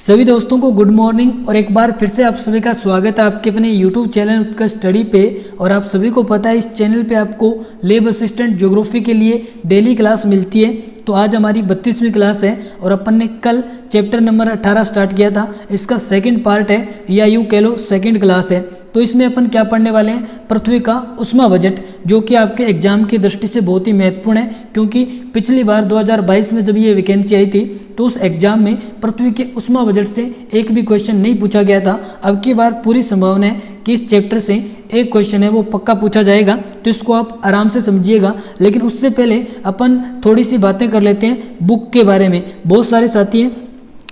सभी दोस्तों को गुड मॉर्निंग और एक बार फिर से आप सभी का स्वागत है आपके अपने YouTube चैनल उत्कर्ष स्टडी पे। और आप सभी को पता है इस चैनल पे आपको लैब असिस्टेंट ज्योग्राफी के लिए डेली क्लास मिलती है। तो आज हमारी 32वीं क्लास है और अपन ने कल चैप्टर नंबर 18 स्टार्ट किया था। इसका सेकंड पार्ट है या यूँ कह लो सेकंड क्लास है। तो इसमें अपन क्या पढ़ने वाले हैं, पृथ्वी का उष्मा बजट, जो कि आपके एग्जाम की दृष्टि से बहुत ही महत्वपूर्ण है। क्योंकि पिछली बार 2022 में जब ये वैकेंसी आई थी तो उस एग्जाम में पृथ्वी के उष्मा बजट से एक भी क्वेश्चन नहीं पूछा गया था। अब की बार पूरी संभावना है कि इस चैप्टर से एक क्वेश्चन है वो पक्का पूछा जाएगा, तो इसको आप आराम से समझिएगा। लेकिन उससे पहले अपन थोड़ी सी बातें कर लेते हैं बुक के बारे में। बहुत सारे साथी हैं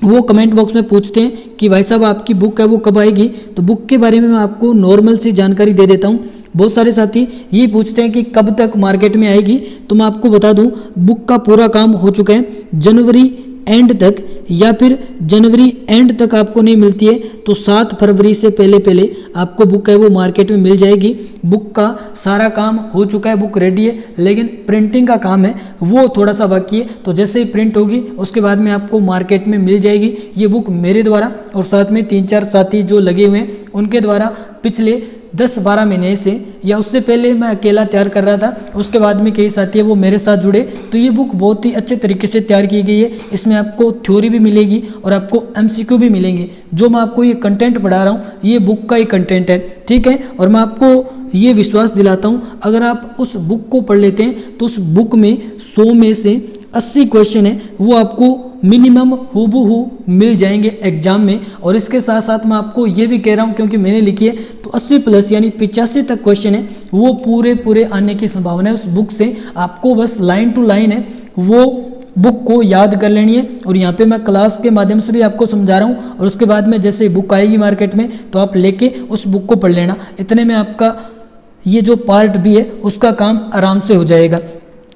वो कमेंट बॉक्स में पूछते हैं कि भाई साहब आपकी बुक है वो कब आएगी। तो बुक के बारे में मैं आपको नॉर्मल सी जानकारी दे देता हूँ। बहुत सारे साथी ये पूछते हैं कि कब तक मार्केट में आएगी, तो मैं आपको बता दूं बुक का पूरा काम हो चुका है। जनवरी एंड तक या फिर जनवरी एंड तक आपको नहीं मिलती है तो 7 फरवरी से पहले आपको बुक है वो मार्केट में मिल जाएगी। बुक का सारा काम हो चुका है, बुक रेडी है, लेकिन प्रिंटिंग का काम है वो थोड़ा सा बाकी है। तो जैसे ही प्रिंट होगी उसके बाद में आपको मार्केट में मिल जाएगी ये बुक मेरे द्वारा और साथ में 3-4 साथी जो लगे हुए हैं उनके द्वारा पिछले 10-12 महीने से या उससे पहले मैं अकेला तैयार कर रहा था। उसके बाद में कई साथी है वो मेरे साथ जुड़े। तो ये बुक बहुत ही अच्छे तरीके से तैयार की गई है। इसमें आपको थ्योरी भी मिलेगी और आपको MCQ भी मिलेंगे। जो मैं आपको ये कंटेंट पढ़ा रहा हूँ ये बुक का ही कंटेंट है, ठीक है। और मैं आपको ये विश्वास दिलाता हूँ अगर आप उस बुक को पढ़ लेते हैं तो उस बुक में 100 में से 80 क्वेश्चन है वो आपको मिनिमम हूबहू मिल जाएंगे एग्जाम में। और इसके साथ साथ मैं आपको ये भी कह रहा हूँ क्योंकि मैंने लिखी है तो 80 प्लस यानी 85 तक क्वेश्चन है वो पूरे आने की संभावना है उस बुक से। आपको बस लाइन टू लाइन है वो बुक को याद कर लेनी है। और यहाँ पे मैं क्लास के माध्यम से भी आपको समझा रहा हूँ और उसके बाद में जैसे बुक आएगी मार्केट में तो आप लेके उस बुक को पढ़ लेना। इतने में आपका ये जो पार्ट भी है उसका काम आराम से हो जाएगा।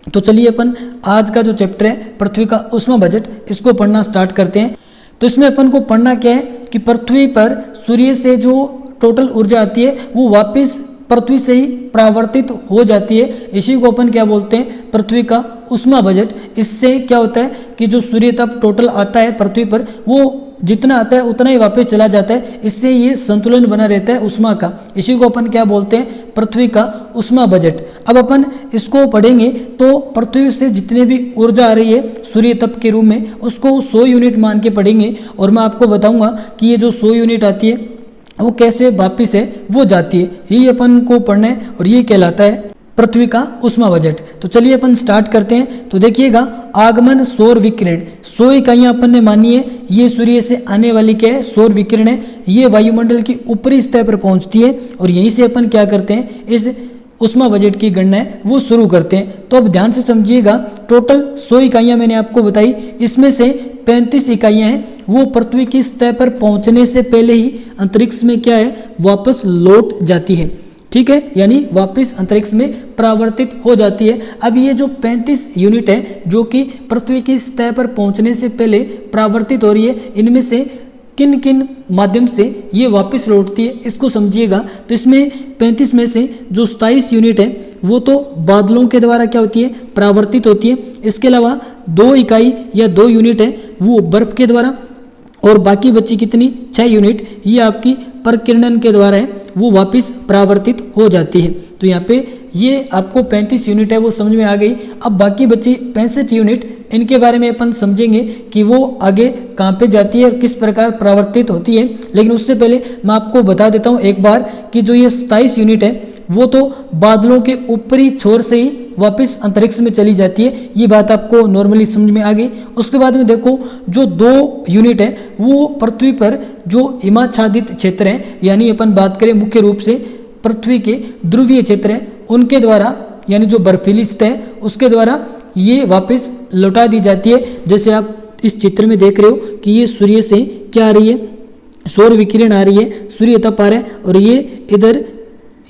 तो चलिए अपन आज का जो चैप्टर है पृथ्वी का उष्मा बजट इसको पढ़ना स्टार्ट करते हैं। तो इसमें अपन को पढ़ना क्या है कि पृथ्वी पर सूर्य से जो टोटल ऊर्जा आती है वो वापस पृथ्वी से ही परावर्तित हो जाती है। इसी को अपन क्या बोलते हैं, पृथ्वी का उष्मा बजट। इससे क्या होता है कि जो सूर्य ताप टोटल आता है पृथ्वी पर वो जितना आता है उतना ही वापस चला जाता है। इससे ये संतुलन बना रहता है उष्मा का। इसी को अपन क्या बोलते हैं, पृथ्वी का उष्मा बजट। अब अपन इसको पढ़ेंगे तो पृथ्वी से जितने भी ऊर्जा आ रही है सूर्य तप के रूप में उसको 100 यूनिट मान के पढ़ेंगे। और मैं आपको बताऊंगा कि ये जो 100 यूनिट आती है वो कैसे वापिस है वो जाती है। यही अपन को पढ़ना है और ये कहलाता है पृथ्वी का उष्मा बजट। तो चलिए अपन स्टार्ट करते हैं। तो देखिएगा आगमन सौर विकिरण 100 इकाइयाँ अपन ने मानी है। ये सूर्य से आने वाली क्या है, सौर विकिरण है। ये वायुमंडल की ऊपरी सतह पर पहुंचती है और यहीं से अपन क्या करते हैं, इस उष्मा बजट की गणना है वो शुरू करते हैं। तो अब ध्यान से समझिएगा टोटल 100 इकाइयाँ मैंने आपको बताई, इसमें से 35 इकाइयाँ हैं वो पृथ्वी की सतह पर पहुंचने से पहले ही अंतरिक्ष में क्या है वापस लौट जाती है, ठीक है, यानी वापस अंतरिक्ष में परावर्तित हो जाती है। अब ये जो 35 यूनिट है जो कि पृथ्वी की सतह पर पहुंचने से पहले परावर्तित हो रही है, इनमें से किन किन माध्यम से ये वापस लौटती है इसको समझिएगा। तो इसमें 35 में से जो 27 यूनिट है वो तो बादलों के द्वारा क्या होती है, परावर्तित होती है। इसके अलावा 2 इकाई या 2 यूनिट है वो बर्फ के द्वारा, और बाकी बची कितनी 6 यूनिट ये आपकी प्रकिरणन के द्वारा है वो वापस परावर्तित हो जाती है। तो यहाँ पे ये आपको 35 यूनिट है वो समझ में आ गई। अब बाकी बची 65 यूनिट, इनके बारे में अपन समझेंगे कि वो आगे कहाँ पे जाती है और किस प्रकार परावर्तित होती है। लेकिन उससे पहले मैं आपको बता देता हूँ एक बार कि जो ये 27 यूनिट है वो तो बादलों के ऊपरी छोर से ही वापस अंतरिक्ष में चली जाती है। ये बात आपको नॉर्मली समझ में आ गई। उसके बाद में देखो जो 2 यूनिट है वो पृथ्वी पर जो हिमाच्छादित क्षेत्र है, यानी अपन बात करें मुख्य रूप से पृथ्वी के ध्रुवीय क्षेत्र है उनके द्वारा, यानी जो बर्फीली सतह है उसके द्वारा ये वापस लौटा दी जाती है। जैसे आप इस चित्र में देख रहे हो कि ये सूर्य से क्या आ रही है, सौर विकिरण आ रही है, सूर्य तप आ रहा है और ये इधर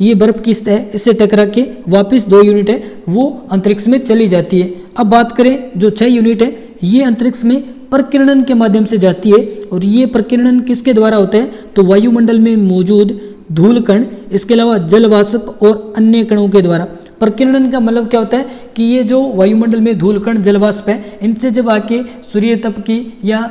ये बर्फ की सतह है इससे टकरा के वापस 2 यूनिट है वो अंतरिक्ष में चली जाती है। अब बात करें जो 6 यूनिट है ये अंतरिक्ष में प्रकिरणन के माध्यम से जाती है। और ये प्रकिरणन किसके द्वारा होता है, तो वायुमंडल में मौजूद धूल कण, इसके अलावा जल वाष्प और अन्य कणों के द्वारा। प्रकिरणन का मतलब क्या होता है कि ये जो वायुमंडल में धूल कण जल वाष्प है इनसे जब आके सूर्य तप की या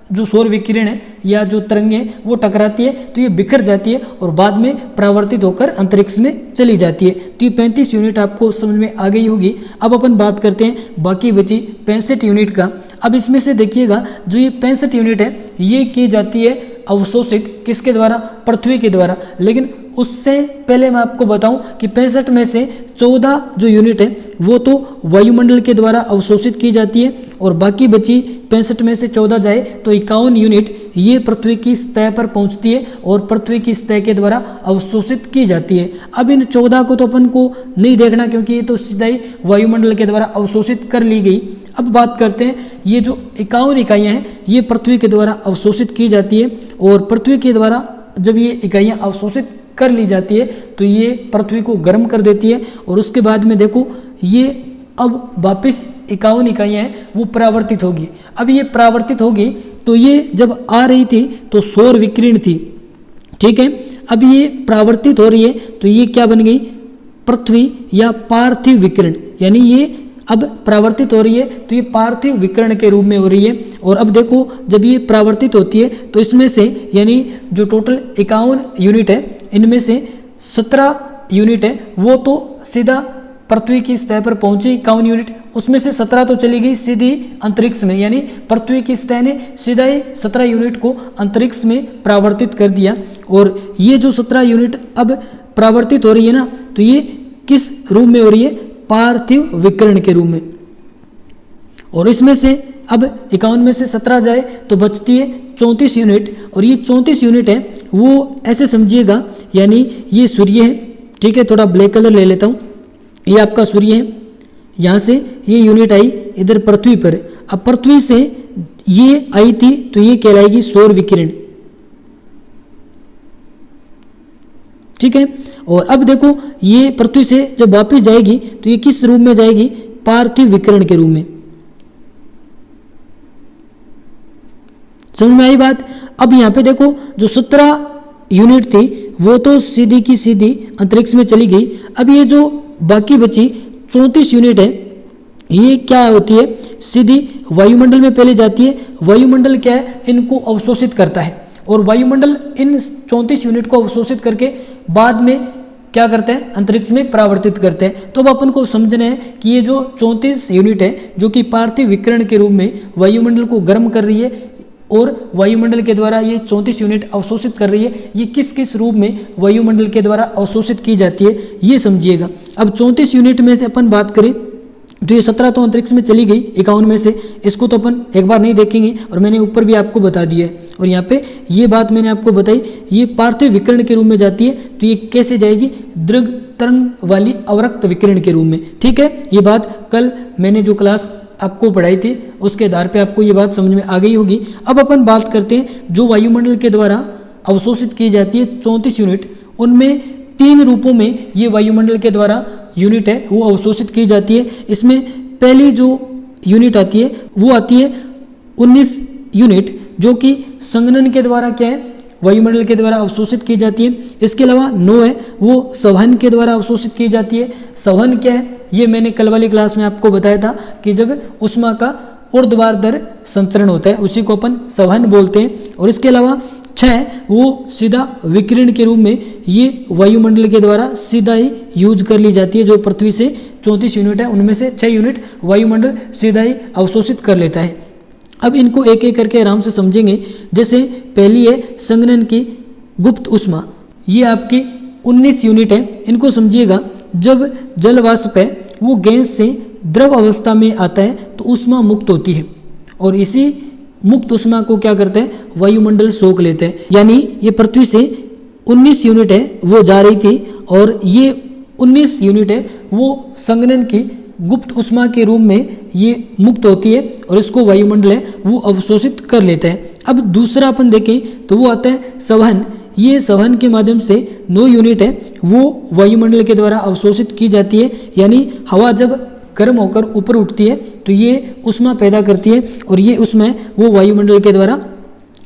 जो सौर विकिरण है या जो तरंगें हैं वो टकराती है तो ये बिखर जाती है और बाद में परावर्तित होकर अंतरिक्ष में चली जाती है। तो ये 35 यूनिट आपको समझ में आ गई होगी। अब अपन बात करते हैं बाकी बची 65 यूनिट का। अब इसमें से देखिएगा जो ये 65 यूनिट है ये की जाती है अवशोषित किसके द्वारा, पृथ्वी के द्वारा। लेकिन उससे पहले मैं आपको बताऊं कि 65 में से 14 जो यूनिट है वो तो वायुमंडल के द्वारा अवशोषित की जाती है और बाकी बची 65 में से 14 जाए तो 51 यूनिट ये पृथ्वी की सतह पर पहुंचती है और पृथ्वी की सतह के द्वारा अवशोषित की जाती है। अब इन 14 को तो अपन को नहीं देखना क्योंकि ये तो सीधा ही वायुमंडल के द्वारा अवशोषित कर ली गई। अब बात करते हैं ये जो 51 इकाइयाँ हैं ये पृथ्वी के द्वारा अवशोषित की जाती है और पृथ्वी के द्वारा जब ये इकाइयाँ अवशोषित कर ली जाती है तो ये पृथ्वी को गर्म कर देती है और उसके बाद में देखो ये अब वापस 51 इकाइयाँ हैं वो परावर्तित होगी। अब ये परावर्तित होगी तो ये जब आ रही थी तो सौर विकिरण थी, ठीक है। अब ये परावर्तित हो रही है तो ये क्या बन गई, पृथ्वी या पार्थिव विकिरण, यानी ये अब परावर्तित हो रही है तो ये पार्थिव विकिरण के रूप में हो रही है। और अब देखो जब ये परावर्तित होती है तो इसमें से यानी जो टोटल 51 यूनिट है इनमें से 17 यूनिट है वो तो सीधा पृथ्वी की सतह पर पहुंची 51 यूनिट, उसमें से 17 तो चली गई सीधी अंतरिक्ष में, यानी पृथ्वी की सतह ने सीधा ही 17 यूनिट को अंतरिक्ष में परावर्तित कर दिया। और ये जो 17 यूनिट अब परावर्तित हो रही है ना तो ये किस रूप में हो रही है, पार्थिव विकिरण के रूप में। और इसमें से अब 51 में से 17 जाए तो बचती है 34 यूनिट और ये 34 यूनिट है वो ऐसे समझिएगा, यानी ये सूर्य है, ठीक है। थोड़ा ब्लैक कलर ले लेता हूँ, ये आपका सूर्य है, यहाँ से ये यूनिट आई इधर पृथ्वी पर। अब पृथ्वी से ये आई थी तो ये कहलाएगी सौर विकिरण, ठीक है। और अब देखो ये पृथ्वी से जब वापस जाएगी तो ये किस रूप में जाएगी, पार्थिव विकिरण के रूप में। समझ में आई बात। अब यहाँ पे देखो जो 17 यूनिट थी वो तो सीधी की सीधी अंतरिक्ष में चली गई। अब ये जो बाकी बची 34 यूनिट है ये क्या होती है, सीधी वायुमंडल में पहले जाती है। वायुमंडल क्या है, इनको अवशोषित करता है और वायुमंडल इन 34 यूनिट को अवशोषित करके बाद में क्या करते हैं, अंतरिक्ष में परावर्तित करते हैं। तो अब अपन को समझना है कि ये जो 34 यूनिट है जो कि पार्थिव विकिरण के रूप में वायुमंडल को गर्म कर रही है और वायुमंडल के द्वारा ये 34 यूनिट अवशोषित कर रही है, ये किस किस रूप में वायुमंडल के द्वारा अवशोषित की जाती है ये समझिएगा। अब 34 यूनिट में से अपन बात करें तो ये 17 तो अंतरिक्ष में चली गई 51 में से, इसको तो अपन एक बार नहीं देखेंगे और मैंने ऊपर भी आपको बता दिया है। और यहाँ पे ये बात मैंने आपको बताई, ये पार्थिव विकिरण के रूप में जाती है तो ये कैसे जाएगी, दृग तरंग वाली अवरक्त विकिरण के रूप में, ठीक है। ये बात कल मैंने जो क्लास आपको पढ़ाई थी उसके आधार पे आपको ये बात समझ में आ गई होगी। अब अपन बात करते हैं जो वायुमंडल के द्वारा अवशोषित की जाती है 34 यूनिट, उनमें 3 रूपों में ये वायुमंडल के द्वारा यूनिट है वो अवशोषित की जाती है। इसमें पहली जो यूनिट आती है वो आती है 19 यूनिट जो कि संघनन के द्वारा क्या है, वायुमंडल के द्वारा अवशोषित की जाती है। इसके अलावा 9 है वो संवहन के द्वारा अवशोषित की जाती है। संवहन क्या है ये मैंने कल वाली क्लास में आपको बताया था कि जब ऊष्मा का ऊर्ध्वाधर संचरण होता है उसी को अपन संवहन बोलते हैं। और इसके अलावा 6 वो सीधा विकिरण के रूप में ये वायुमंडल के द्वारा सीधा ही यूज कर ली जाती है। जो पृथ्वी से 34 यूनिट है उनमें से 6 यूनिट वायुमंडल सीधा ही अवशोषित कर लेता है। अब इनको एक एक करके आराम से समझेंगे। जैसे पहली है संघनन की गुप्त ऊष्मा, ये आपकी 19 यूनिट है। इनको समझिएगा, जब जल वाष्प है वो गैस से द्रव अवस्था में आता है तो ऊष्मा मुक्त होती है और इसी मुक्त ऊष्मा को क्या करते हैं, वायुमंडल सोख लेते हैं। यानी ये पृथ्वी से 19 यूनिट है वो जा रही थी और ये 19 यूनिट है वो संघनन की गुप्त ऊष्मा के रूप में ये मुक्त होती है और इसको वायुमंडल है वो अवशोषित कर लेता है। अब दूसरा अपन देखें तो वो आता है संवहन। ये संवहन के माध्यम से 9 यूनिट है वो वायुमंडल के द्वारा अवशोषित की जाती है। यानी हवा जब गर्म होकर ऊपर उठती है तो ये ऊष्मा पैदा करती है और ये ऊष्मा वो वायुमंडल के द्वारा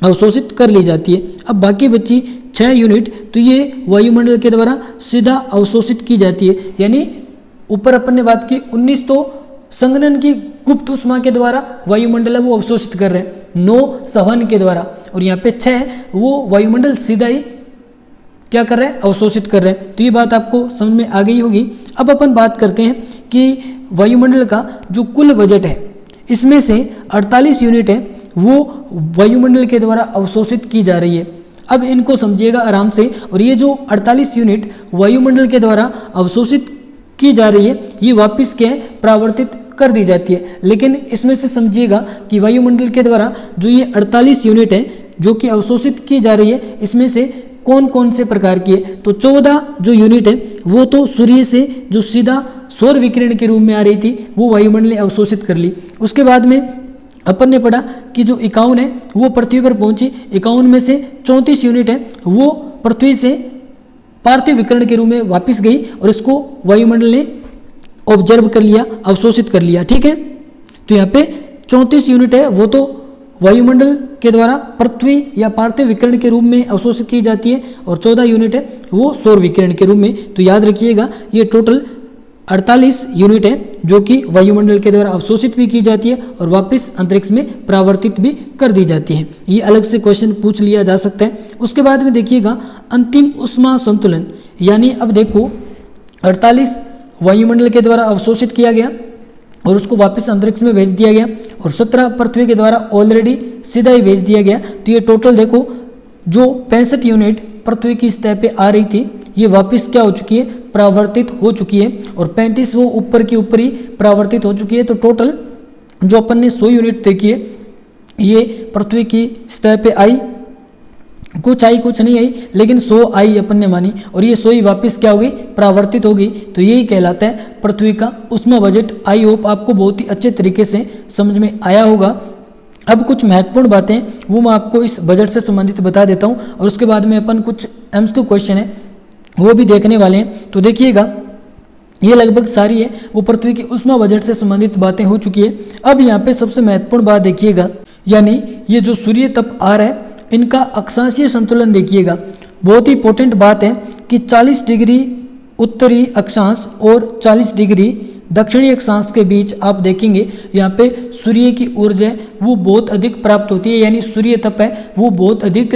अवशोषित कर ली जाती है। अब बाकी बची 6 यूनिट तो ये वायुमंडल के द्वारा सीधा अवशोषित की जाती है। यानी ऊपर अपन ने बात की 19 तो संघनन की गुप्त ऊष्मा के द्वारा वायुमंडल वो अवशोषित कर रहे हैं, 9 संवहन के द्वारा, और यहाँ पे 6 वो वायुमंडल सीधा ही क्या कर रहे हैं, अवशोषित कर रहे हैं। तो ये बात आपको समझ में आ गई होगी। अब अपन बात करते हैं कि वायुमंडल का जो कुल बजट है, इसमें से 48 यूनिट है वो वायुमंडल के द्वारा अवशोषित की जा रही है। अब इनको समझिएगा आराम से। और ये जो 48 यूनिट वायुमंडल के द्वारा अवशोषित की जा रही है, ये वापस क्या है, परावर्तित कर दी जाती है। लेकिन इसमें से समझिएगा कि वायुमंडल के द्वारा जो ये 48 यूनिट है जो कि अवशोषित की जा रही है, इसमें से कौन कौन से प्रकार की है। तो 14 जो यूनिट है वो तो सूर्य से जो सीधा सौर विकिरण के रूप में आ रही थी, वो वायुमंडल ने अवशोषित कर ली। उसके बाद में अपन ने पढ़ा कि जो 51 है वो पृथ्वी पर पहुंची। 51 में से 34 यूनिट है वो पृथ्वी से पार्थिव विकिरण के रूप में वापस गई और इसको वायुमंडल ने ऑब्जर्व कर लिया, अवशोषित कर लिया। ठीक है, तो यहाँ पे 34 यूनिट है वो तो वायुमंडल के द्वारा पृथ्वी या पार्थिव विकिरण के रूप में अवशोषित की जाती है, और 14 यूनिट है वो सौर विकिरण के रूप में। तो याद रखिएगा ये टोटल 48 यूनिट है जो कि वायुमंडल के द्वारा अवशोषित भी की जाती है और वापस अंतरिक्ष में परावर्तित भी कर दी जाती है। ये अलग से क्वेश्चन पूछ लिया जा सकता है। उसके बाद में देखिएगा अंतिम ऊष्मा संतुलन, यानी अब देखो 48 वायुमंडल के द्वारा अवशोषित किया गया और उसको वापस अंतरिक्ष में भेज दिया गया, और 17 पृथ्वी के द्वारा ऑलरेडी सीधा ही भेज दिया गया। तो ये टोटल देखो जो 65 यूनिट पृथ्वी की सतह पे आ रही थी, ये वापस क्या हो चुकी है, परावर्तित हो चुकी है, और 35 वो ऊपर की ऊपर ही परावर्तित हो चुकी है। तो टोटल जो अपन ने 100 यूनिट देखी है ये पृथ्वी की सतह पे आई, कुछ आई कुछ नहीं आई, लेकिन 100 आई अपन ने मानी, और ये 100 ही वापस क्या होगी, परावर्तित होगी। तो यही कहलाता है पृथ्वी का ऊष्मा बजट। आई होप आपको बहुत ही अच्छे तरीके से समझ में आया होगा। अब कुछ महत्वपूर्ण बातें वो मैं आपको इस बजट से संबंधित बता देता हूँ, और उसके बाद में अपन कुछ एमसीक्यू क्वेश्चन है वो भी देखने वाले हैं। तो देखिएगा ये लगभग सारी है वो पृथ्वी की ऊष्मा बजट से संबंधित बातें हो चुकी है। अब यहाँ पे सबसे महत्वपूर्ण बात देखिएगा, यानी ये जो सूर्य तप आ रहा है इनका अक्षांशीय संतुलन देखिएगा। बहुत ही इंपॉर्टेंट बात है कि 40 डिग्री उत्तरी अक्षांश और 40 डिग्री दक्षिणी अक्षांश के बीच आप देखेंगे यहाँ पे सूर्य की ऊर्जा वो बहुत अधिक प्राप्त होती है, यानी सूर्य तप है वो बहुत अधिक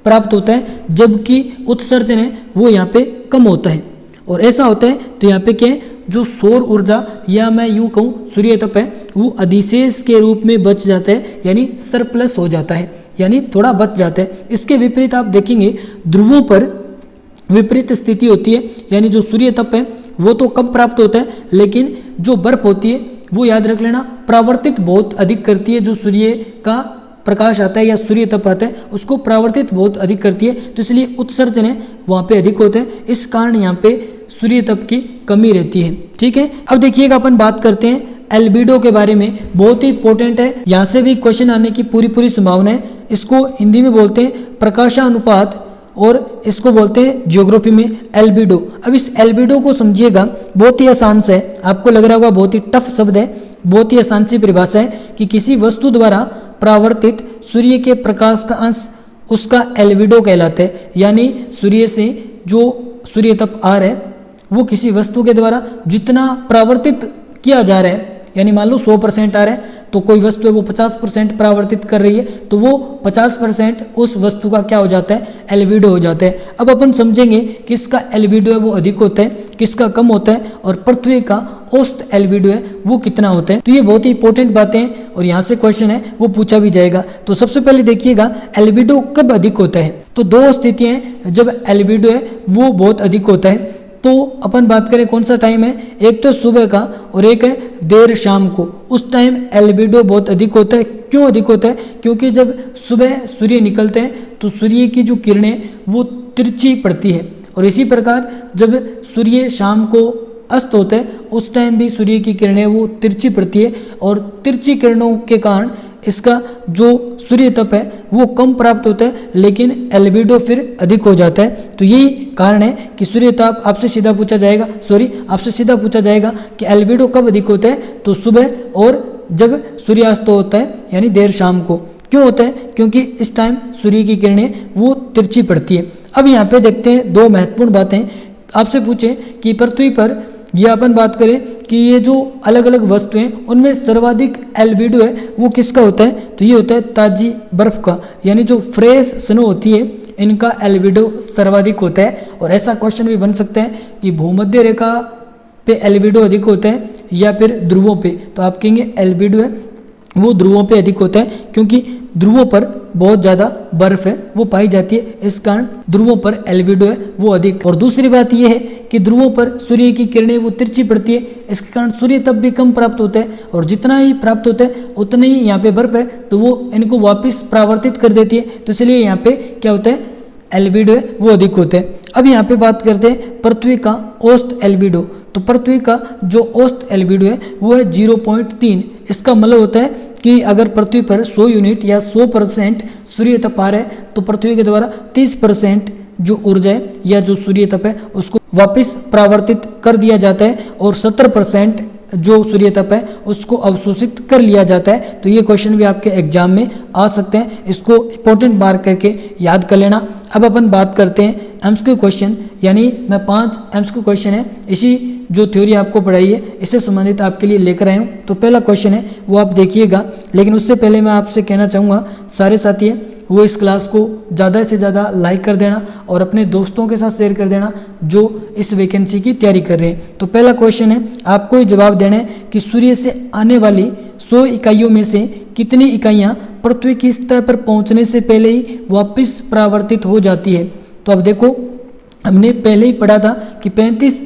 प्राप्त होता है, जबकि उत्सर्जन है वो यहाँ पे कम होता है। और ऐसा होता है तो यहाँ पे क्या है, जो सौर ऊर्जा या मैं यूँ कहूँ सूर्य तप है वो अधिशेष के रूप में बच जाता है, यानी सरप्लस हो जाता है, यानी थोड़ा बच जाता है। इसके विपरीत आप देखेंगे ध्रुवों पर विपरीत स्थिति होती है, यानी जो सूर्य तप है वो तो कम प्राप्त होता है, लेकिन जो बर्फ होती है वो याद रख लेना परावर्तित बहुत अधिक करती है। जो सूर्य का प्रकाश आता है या सूर्य तप आता है उसको परावर्तित बहुत अधिक करती है, तो इसलिए उत्सर्जन है वहाँ पे अधिक होता है। इस कारण यहाँ पे सूर्य तप की कमी रहती है। ठीक है, अब देखिएगा अपन बात करते हैं एल्बिडो के बारे में, बहुत ही इंपॉर्टेंट है, यहाँ से भी क्वेश्चन आने की पूरी संभावना है। इसको हिंदी में बोलते हैं प्रकाशानुपात और इसको बोलते हैं ज्योग्राफी में एल्बिडो। अब इस एल्बिडो को समझिएगा, बहुत ही आसान से है, आपको लग रहा होगा बहुत ही टफ शब्द है, बहुत ही आसान सी परिभाषा है कि किसी वस्तु द्वारा परावर्तित सूर्य के प्रकाश का अंश उसका एल्बिडो कहलाता है। यानी सूर्य से जो सूर्य तप आ रहा है वो किसी वस्तु के द्वारा जितना परावर्तित किया जा रहा है, यानी मान लो 100% आ रहा है तो कोई वस्तु है वो 50% परावर्तित कर रही है, तो वो 50% उस वस्तु का क्या हो जाता है, एल्बिडो हो जाता है। अब अपन समझेंगे किसका एल्बिडो है वो अधिक होता है, किसका कम होता है, और पृथ्वी का औसत एल्बिडो है वो कितना होता है। तो ये बहुत ही इंपॉर्टेंट बातें हैं और यहाँ से क्वेश्चन है वो पूछा भी जाएगा। तो सबसे पहले देखिएगा एल्बिडो कब अधिक होता है। तो दो स्थितियाँ हैं जब एल्बिडो है वो बहुत अधिक होता है। तो अपन बात करें कौन सा टाइम है, एक तो सुबह का और एक है देर शाम को। उस टाइम एल्बिडो बहुत अधिक होता है। क्यों अधिक होता है, क्योंकि जब सुबह सूर्य निकलते हैं तो सूर्य की जो किरणें वो तिरछी पड़ती है, और इसी प्रकार जब सूर्य शाम को अस्त होता है उस टाइम भी सूर्य की किरणें वो तिरछी पड़ती है, और तिरछी किरणों के कारण इसका जो सूर्य तप है वो कम प्राप्त होता है, लेकिन एल्बिडो फिर अधिक हो जाता है। तो यही कारण है कि सूर्य ताप आपसे सीधा पूछा जाएगा कि एल्बिडो कब अधिक होता है, तो सुबह और जब सूर्यास्त होता है यानी देर शाम को। क्यों होता है, क्योंकि इस टाइम सूर्य की किरणें वो तिरछी पड़ती है। अब यहाँ पे देखते हैं दो महत्वपूर्ण बातें। आपसे पूछे कि पृथ्वी पर ये अपन बात करें कि ये जो अलग अलग वस्तु हैं उनमें सर्वाधिक एल्बिडो है वो किसका होता है, तो ये होता है ताजी बर्फ का, यानी जो फ्रेश स्नो होती है इनका एल्बिडो सर्वाधिक होता है। और ऐसा क्वेश्चन भी बन सकता है कि भूमध्य रेखा पे एल्बिडो अधिक होता है या फिर ध्रुवों पे, तो आप कहेंगे एल्बिडो है वो ध्रुवों पे अधिक होता है, क्योंकि ध्रुवों पर बहुत ज़्यादा बर्फ है वो पाई जाती है, इस कारण ध्रुवों पर एल्बिडो है वो अधिक। और दूसरी बात यह है कि ध्रुवों पर सूर्य की किरणें वो तिरछी पड़ती है, इसके कारण सूर्य तप भी कम प्राप्त होता है, और जितना ही प्राप्त होता है उतना ही यहाँ पे बर्फ है तो वो इनको वापस परावर्तित कर देती है, तो इसलिए यहाँ पे क्या होता है एल्बिडो है वो अधिक होते हैं। अब यहाँ पे बात करते हैं पृथ्वी का औसत एल्बिडो, तो पृथ्वी का जो औसत एल्बिडो है वो है 0.3। इसका मतलब होता है कि अगर पृथ्वी पर 100 यूनिट या 100% सूर्य तप आ रहा है तो पृथ्वी के द्वारा 30% जो ऊर्जा है या जो सूर्य तप है उसको वापस परावर्तित कर दिया जाता है, और 70% जो सूर्य तप है उसको अवशोषित कर लिया जाता है। तो ये क्वेश्चन भी आपके एग्जाम में आ सकते हैं, इसको इंपॉर्टेंट मार्क करके याद कर लेना। अब अपन बात करते हैं एमसीक्यू क्वेश्चन, यानी मैं 5 एमसीक्यू क्वेश्चन है इसी जो थ्योरी आपको पढ़ाई है इससे संबंधित आपके लिए लेकर आया हूँ। तो पहला क्वेश्चन है वो आप देखिएगा, लेकिन उससे पहले मैं आपसे कहना चाहूँगा सारे साथी है वो इस क्लास को ज़्यादा से ज़्यादा लाइक कर देना और अपने दोस्तों के साथ शेयर कर देना जो इस वैकेंसी की तैयारी कर रहे हैं। तो पहला क्वेश्चन है आपको ये जवाब देना है कि सूर्य से आने वाली 100 इकाइयों में से कितनी इकाइयाँ पृथ्वी की सतह पर पहुँचने से पहले ही वापस परावर्तित हो जाती है। तो अब देखो हमने पहले ही पढ़ा था कि 35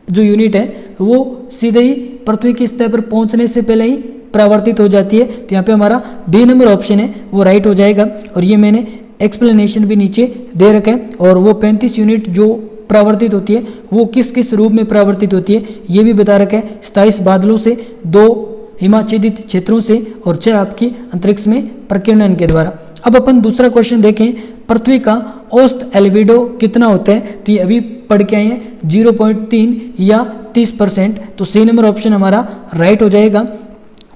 जो यूनिट है वो सीधे ही पृथ्वी की सतह पर पहुँचने से पहले ही परावर्तित हो जाती है, तो यहाँ पे हमारा बी नंबर ऑप्शन है वो राइट हो जाएगा। और ये मैंने एक्सप्लेनेशन भी नीचे दे रखा है, और वो 35 यूनिट जो परावर्तित होती है वो किस किस रूप में परावर्तित होती है ये भी बता रखा है। 27 बादलों से, 2 हिमाच्छादित क्षेत्रों से और 6 आपकी अंतरिक्ष में प्रकीर्णन के द्वारा। अब अपन दूसरा क्वेश्चन देखें, पृथ्वी का औसत एल्बिडो कितना होता है, तो ये अभी पढ़ के आए हैं 0.3 या 30%, तो सी नंबर ऑप्शन हमारा राइट हो जाएगा।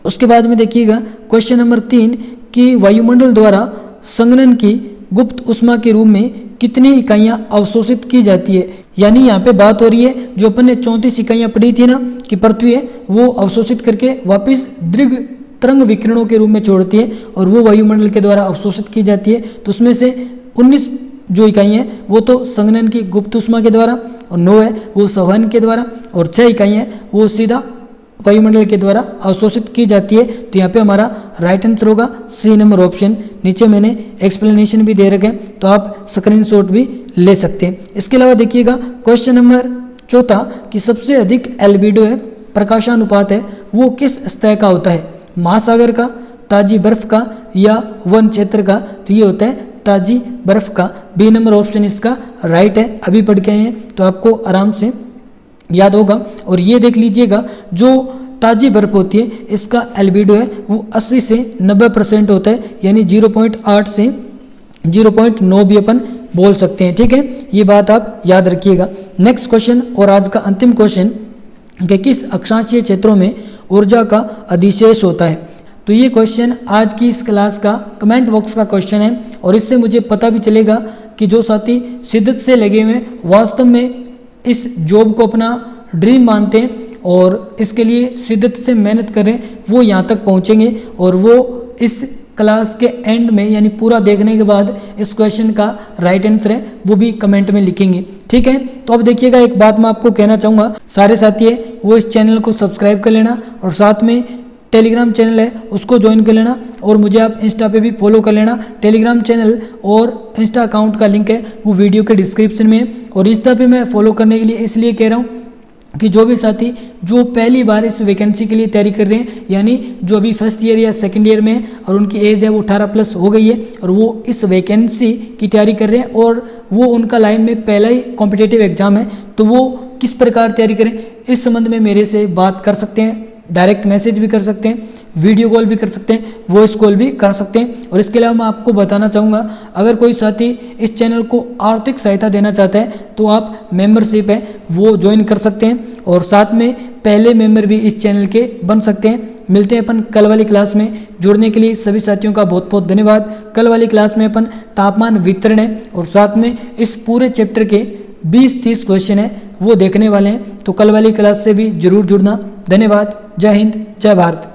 उसके बाद में देखिएगा क्वेश्चन नंबर 3 कि वायुमंडल द्वारा संघनन की गुप्त उष्मा के रूप में कितनी इकाइयां अवशोषित की जाती है, यानी यहाँ पे बात हो रही है जो अपन ने 34 इकाइयां पढ़ी थी ना कि पृथ्वी है वो अवशोषित करके वापस दीर्घ तरंग विकिरणों के रूप में छोड़ती है और वो वायुमंडल के द्वारा अवशोषित की जाती है। तो उसमें से 19 जो इकाइयाँ हैं वो तो संघनन की गुप्त उष्मा के द्वारा, और 9 है वो संवहन के द्वारा, और 6 इकाइयाँ हैं वो सीधा वायुमंडल के द्वारा अवशोषित की जाती है। तो यहाँ पे हमारा राइट आंसर होगा सी नंबर ऑप्शन। नीचे मैंने एक्सप्लेनेशन भी दे रखे हैं तो आप स्क्रीनशॉट भी ले सकते हैं। इसके अलावा देखिएगा क्वेश्चन नंबर 4 कि सबसे अधिक एल्बिडो है प्रकाशानुपात है वो किस सतह का होता है, महासागर का, ताजी बर्फ का या वन क्षेत्र का, तो ये होता है ताजी बर्फ का। बी नंबर ऑप्शन इसका राइट है, अभी पढ़ के आए हैं तो आपको आराम से याद होगा। और ये देख लीजिएगा जो ताजी बर्फ होती है इसका एल्बिडो है वो 80 से 90% होता है, यानी 0.8 से 0.9 भी अपन बोल सकते हैं। ठीक है, ये बात आप याद रखिएगा। नेक्स्ट क्वेश्चन और आज का अंतिम क्वेश्चन कि किस अक्षांशीय क्षेत्रों में ऊर्जा का अधिशेष होता है, तो ये क्वेश्चन आज की इस क्लास का कमेंट बॉक्स का क्वेश्चन है, और इससे मुझे पता भी चलेगा कि जो साथी शिद्दत से लगे हुए वास्तव में इस जॉब को अपना ड्रीम मानते हैं और इसके लिए शिद्दत से मेहनत करें वो यहाँ तक पहुँचेंगे, और वो इस क्लास के एंड में यानी पूरा देखने के बाद इस क्वेश्चन का राइट आंसर है वो भी कमेंट में लिखेंगे। ठीक है, तो अब देखिएगा एक बात मैं आपको कहना चाहूँगा, सारे साथी है वो इस चैनल को सब्सक्राइब कर लेना और साथ में टेलीग्राम चैनल है उसको ज्वाइन कर लेना, और मुझे आप इंस्टा पे भी फॉलो कर लेना। टेलीग्राम चैनल और इंस्टा अकाउंट का लिंक है वो वीडियो के डिस्क्रिप्शन में है, और इंस्टा पे मैं फॉलो करने के लिए इसलिए कह रहा हूँ कि जो भी साथी जो पहली बार इस वैकेंसी के लिए तैयारी कर रहे हैं, यानी जो अभी फर्स्ट ईयर या सेकंड ईयर में है और उनकी एज है वो 18+ हो गई है और वो इस वैकेंसी की तैयारी कर रहे हैं और वो उनका लाइन में पहला ही कॉम्पिटिटिव एग्जाम है, तो वो किस प्रकार तैयारी करें इस संबंध में मेरे से बात कर सकते हैं। डायरेक्ट मैसेज भी कर सकते हैं, वीडियो कॉल भी कर सकते हैं, वॉइस कॉल भी कर सकते हैं। और इसके अलावा मैं आपको बताना चाहूँगा अगर कोई साथी इस चैनल को आर्थिक सहायता देना चाहता है तो आप मेंबरशिप है वो ज्वाइन कर सकते हैं, और साथ में पहले मेंबर भी इस चैनल के बन सकते हैं। मिलते हैं अपन कल वाली क्लास में। जुड़ने के लिए सभी साथियों का बहुत बहुत धन्यवाद। कल वाली क्लास में अपन तापमान वितरण है और साथ में इस पूरे चैप्टर के 20-30 क्वेश्चन है वो देखने वाले हैं, तो कल वाली क्लास से भी जरूर जुड़ना। धन्यवाद। जय हिंद, जय भारत।